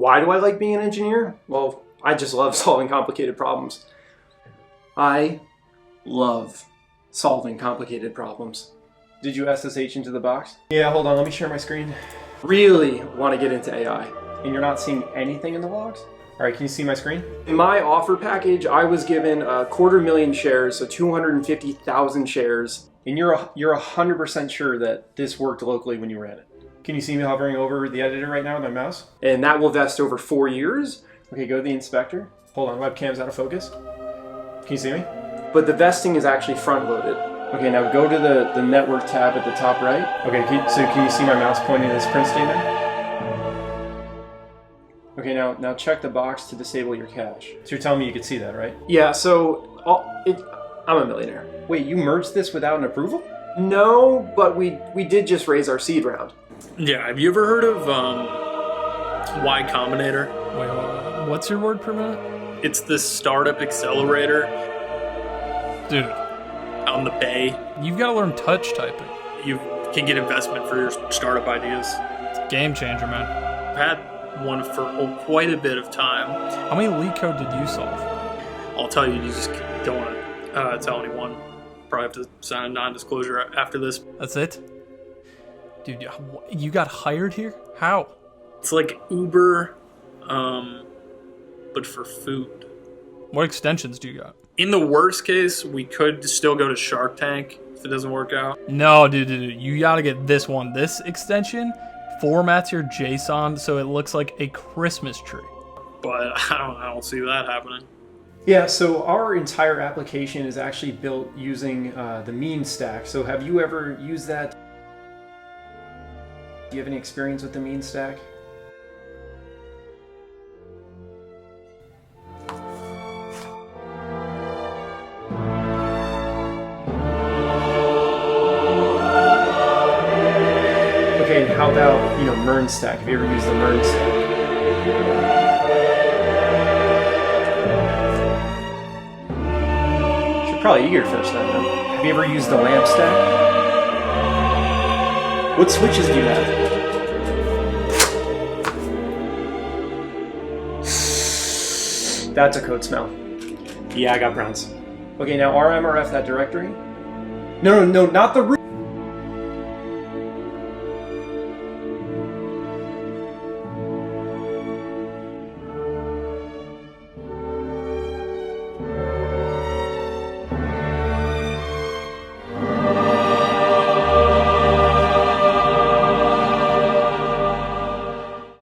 Why do I like being an engineer? Well, I just love solving complicated problems. I love solving complicated problems. Did you SSH into the box? Yeah, hold on, let me share my screen. Really want to get into AI. And you're not seeing anything in the logs? All right, can you see my screen? In my offer package, I was given 250,000 shares, so 250,000 shares. And you're 100% sure that this worked locally when you ran it. Can you see me hovering over the editor right now with my mouse? And that will vest over 4 years. Okay, go to the inspector. Hold on, webcam's out of focus. Can you see me? But the vesting is actually front loaded. Okay, now go to the network tab at the top right. Okay, so can you see my mouse pointing to this print statement? Okay, now check the box to disable your cache. So you're telling me you could see that, right? Yeah, so I'm a millionaire. Wait, you merged this without an approval? No, but we did just raise our seed round. Yeah, have you ever heard of Y Combinator? Wait, what's your word per minute? It's this startup accelerator. Dude. On the Bay. You've got to learn touch typing. You can get investment for your startup ideas. It's a game changer, man. I've had one for quite a bit of time. How many leak code did you solve? I'll tell you, you just don't want to tell anyone. Probably have to sign a non-disclosure after this. That's it? Dude, you got hired here? How? It's like Uber, but for food. What extensions do you got? In the worst case, we could still go to Shark Tank if it doesn't work out. No, dude, you gotta get this one. This extension formats your JSON so it looks like a Christmas tree. But I don't see that happening. Yeah, so our entire application is actually built using the mean stack. So have you ever used that? Do you have any experience with the mean stack? Okay, and how about, MERN stack? Have you ever used the MERN stack? Should probably eager to finish that then. Have you ever used the LAMP stack? What switches do you have? That's a code smell. Yeah, I got browns. Okay, now RMRF that directory. No, not the root.